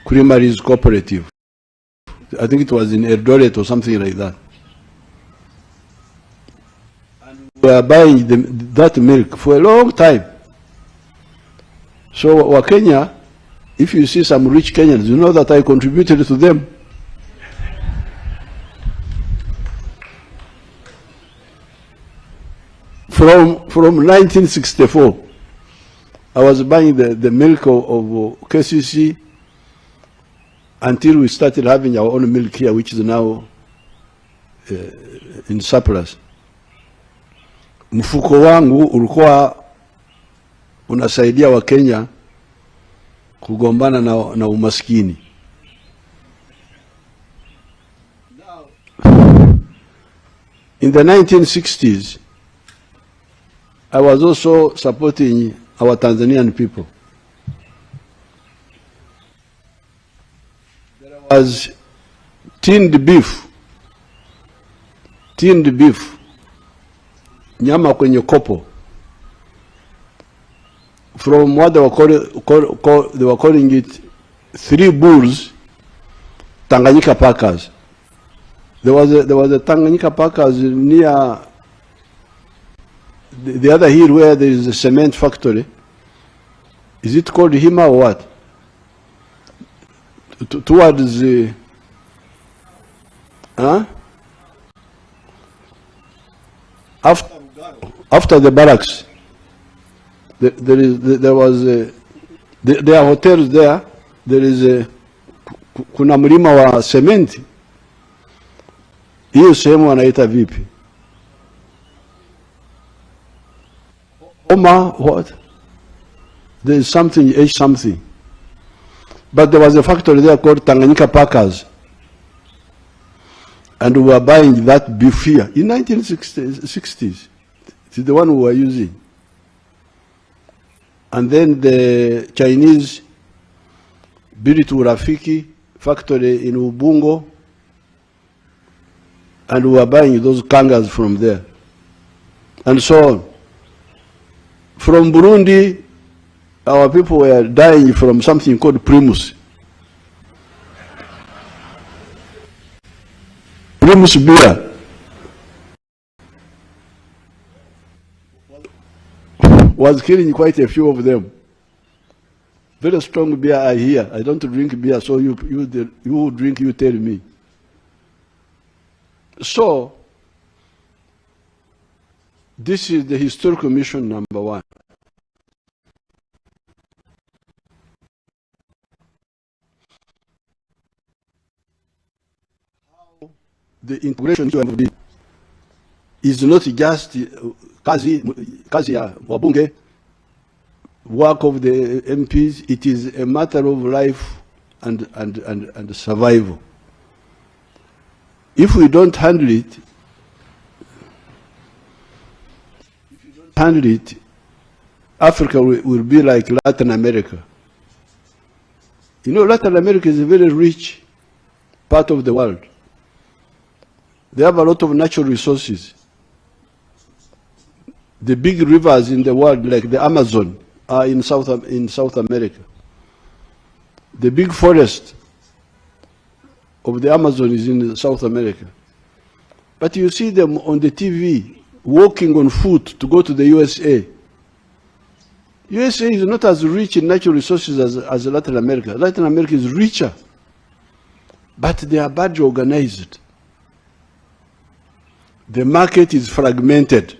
Creameries Cooperative. I think it was in Eldoret or something like that. And we were buying that milk for a long time. So Wakenya, if you see some rich Kenyans, you know that I contributed to them. From 1964, I was buying the milk of KCC until we started having our own milk here, which is now in surplus. Mfuko wangu ulikuwa unasaidia wa Kenya kugombana na umaskini. In the 1960s, I was also supporting our Tanzanian people. There was tinned beef, nyama kwenye kopo, from what they were calling it, 3 bulls, Tanganyika Packers. There was a Tanganyika Packers near the other hill where there is a cement factory. Is it called Hima or what? Towards the after the barracks, there are hotels there. There is kuna mlima wa cement. Hiyo sehemu wanaita vipi? What? There is something, something. But there was a factory there called Tanganyika Packers. And we were buying that beef here in 1960s. It's the one we were using. And then the Chinese built Urafiki factory in Ubungo. And we were buying those kangas from there. And so on. From Burundi, our people were dying from something called primus. Primus beer was killing quite a few of them. Very strong beer I hear. I don't drink beer, so you drink, you tell me. So, this is the historical mission number 1. How the integration is not just kazi ya wabunge, work of the MPs. It is a matter of life and survival. If we don't handle it, Africa will be like Latin America. You know, Latin America is a very rich part of the world. They have a lot of natural resources. The big rivers in the world, like the Amazon, are in South America. The big forest of the Amazon is in South America. But you see them on the TV, walking on foot to go to the USA. USA is not as rich in natural resources as Latin America. Latin America is richer, but they are badly organized. The market is fragmented.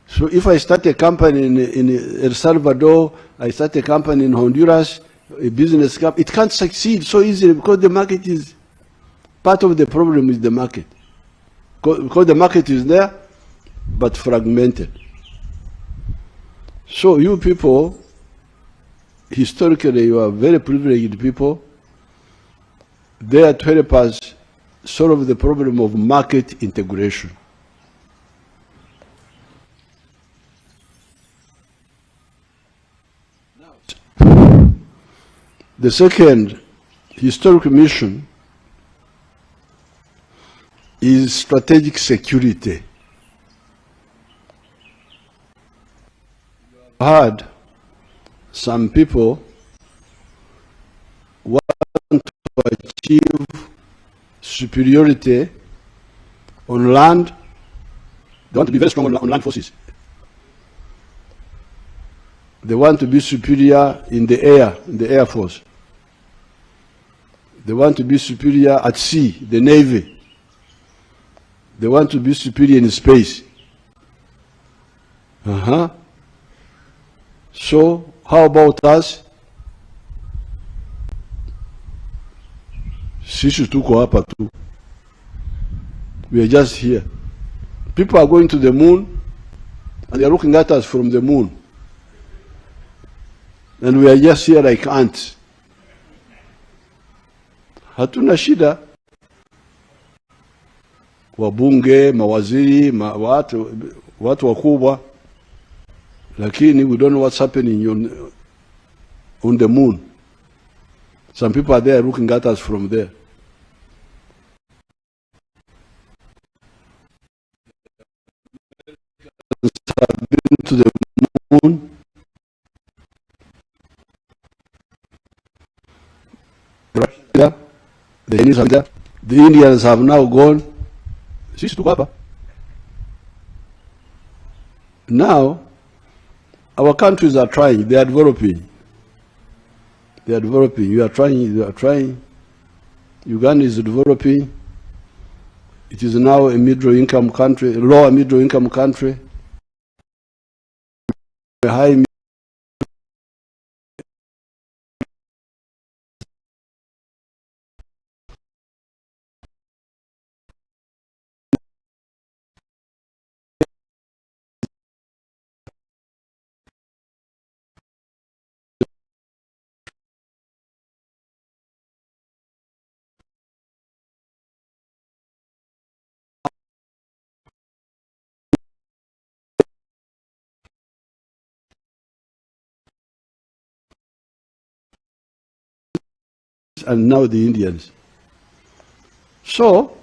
So if I start a company in El Salvador, I start a company in Honduras, a business company, it can't succeed so easily because the market is, part of the problem is the market. Because the market is there, but fragmented. So you people, historically, you are very privileged people, there to help us solve the problem of market integration. The second historical mission is strategic security. I heard some people achieve superiority on land. They want to be very strong on land forces. They want to be superior in the Air Force. They want to be superior at sea, the Navy. They want to be superior in space. So, how about us? Sisi tuko hapa tu. We are just here. People are going to the moon, and they are looking at us from the moon. And we are just here like ants. Hatuna shida. Wabunge, mawaziri, watu wakubwa. Lakini we don't know what's happening on the moon. Some people are there looking at us from there. Have been to the moon. The Chinese have there. The Indians have now gone. Now, our countries are trying. They are developing. They are developing. You are trying. You are trying. Uganda is developing. It is now a middle-income country, a lower middle-income country, a high. And now the Indians. So,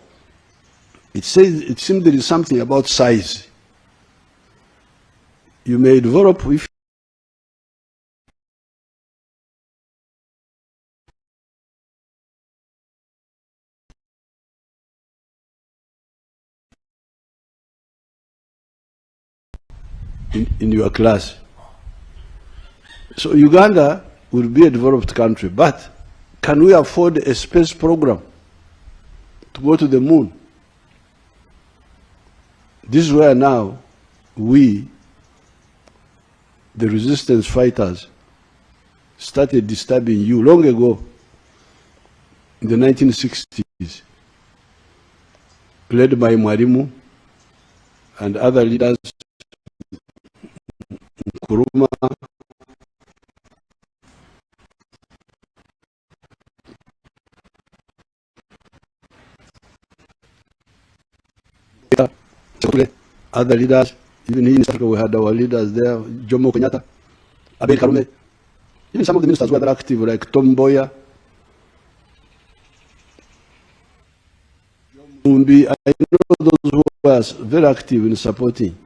it seems there is something about size. You may develop if in your class. So Uganda will be a developed country, but can we afford a space program to go to the moon? This is where now we, the resistance fighters, started disturbing you long ago, in the 1960s, led by Mwalimu and other leaders, Nkuruma, other leaders, even here in Africa we had our leaders there, Jomo Kenyatta, Abel Karume, even some of the ministers were active, like Tom Mboya, Mumbi. I know those who were very active in supporting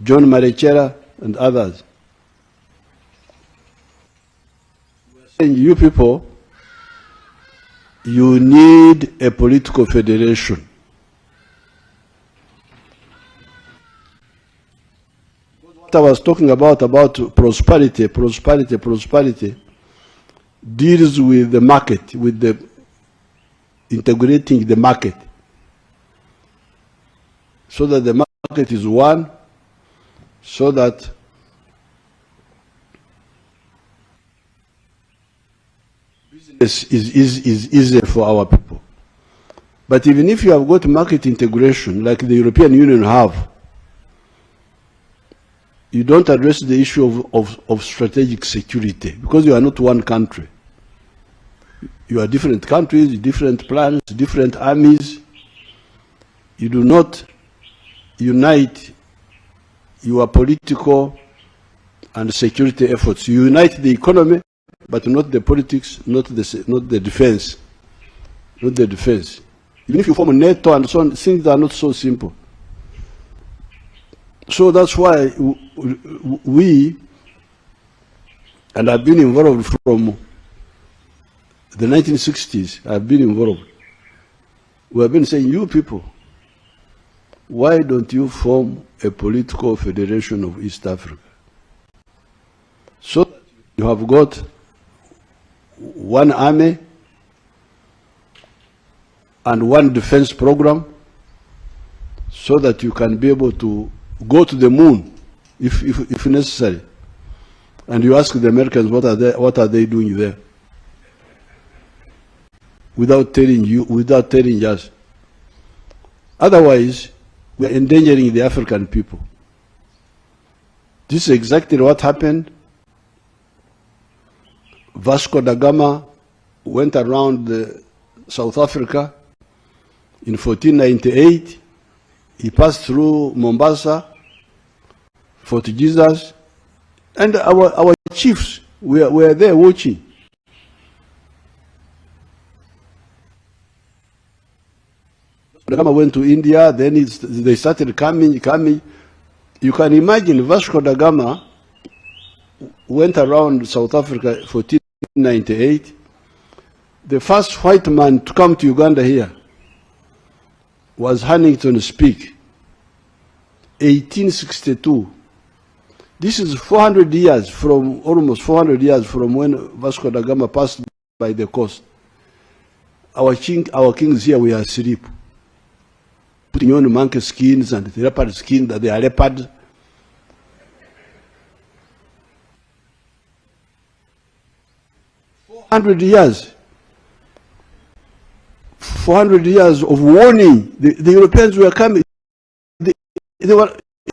John Marechera and others. And you people, you need a political federation. What I was talking about prosperity, deals with the market, with the integrating the market, so that the market is one, so that business is easier for our people. But even if you have got market integration, like the European Union have, you don't address the issue of strategic security, because you are not one country. You are different countries, different plans, different armies. You do not unite your political and security efforts. You unite the economy, but not the politics, not the defense. Not the defense. Even if you form a NATO and so on, things are not so simple. So that's why we, and I've been involved from the 1960s, I've been involved. We have been saying, you people, why don't you form a political federation of East Africa? So that you have got one army and one defense program, so that you can be able to go to the moon if necessary. And you ask the Americans, what are they doing there? Without telling us. Otherwise, we are endangering the African people. This is exactly what happened. Vasco da Gama went around South Africa in 1498. He passed through Mombasa, Fort Jesus, and our chiefs were there watching. Da Gama went to India, then they started coming. You can imagine Vasco da Gama went around South Africa 1498. The first white man to come to Uganda here was Huntington Speke, 1862. This is 400 years from, almost 400 years from when Vasco da Gama passed by the coast. Our kings here were asleep, putting on monkey skins and leopard skin, that they are leopards. $400 of warning. The Europeans were coming.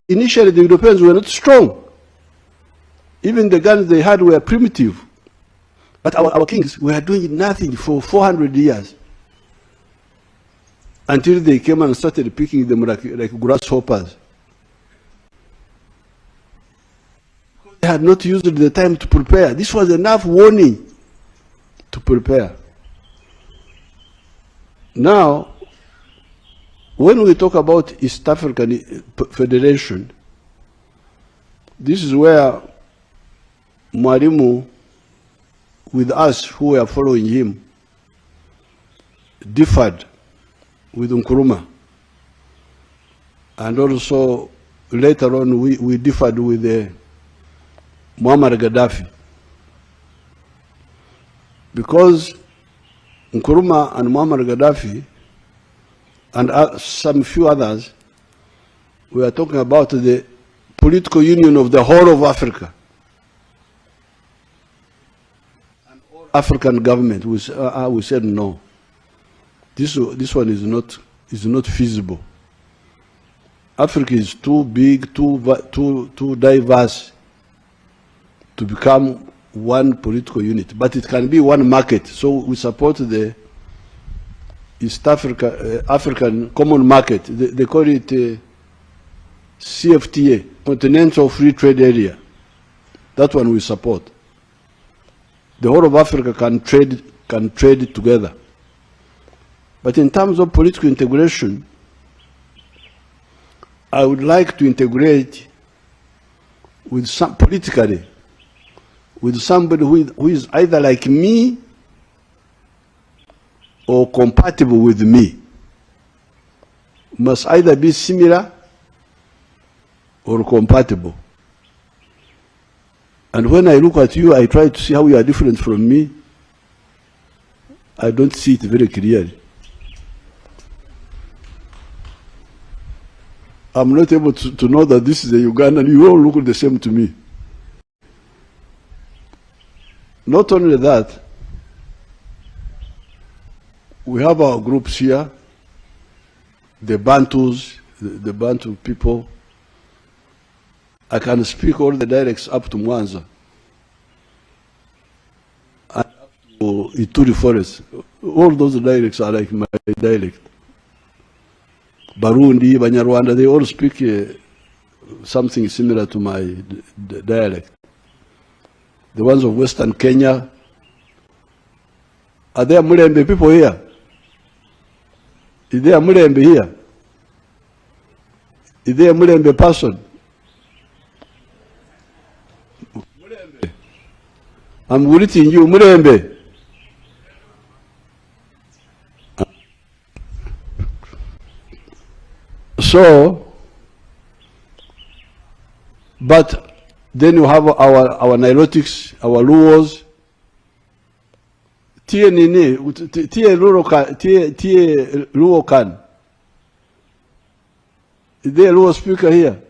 Initially, the Europeans were not strong. Even the guns they had were primitive. But our kings were doing nothing for 400 years. Until they came and started picking them like grasshoppers. They had not used the time to prepare. This was enough warning to prepare. Now, when we talk about East African Federation, this is where Mwalimu, with us who were following him, differed with Nkrumah. And also, later on, we differed with Muammar Gaddafi. Because Nkrumah and Muammar Gaddafi and some few others, we are talking about the political union of the whole of Africa. And all African government, we said no. This one is not feasible. Africa is too big, too diverse to become one political unit, but it can be one market. So we support the East African Common Market. They call it CFTA, Continental Free Trade Area. That one we support. The whole of Africa can trade together. But in terms of political integration, I would like to integrate with politically with somebody who is either like me or compatible with me. Must either be similar or compatible. And when I look at you, I try to see how you are different from me. I don't see it very clearly. I'm not able to know that this is a Ugandan. You all look the same to me. Not only that, we have our groups here, the Bantus, the Bantu people. I can speak all the dialects up to Mwanza and up to Ituri Forest. All those dialects are like my dialect. Barundi, Banyarwanda, they all speak something similar to my dialect. The ones of Western Kenya. Are there Mulembe people here? Is there Mulembe here? Is there a Mulembe person? Mulembe. I'm greeting you, Mulembe. So, but then you have our Nilotics, our Luos. Tie nini, tie Luo kan. Is there a Luo speaker here?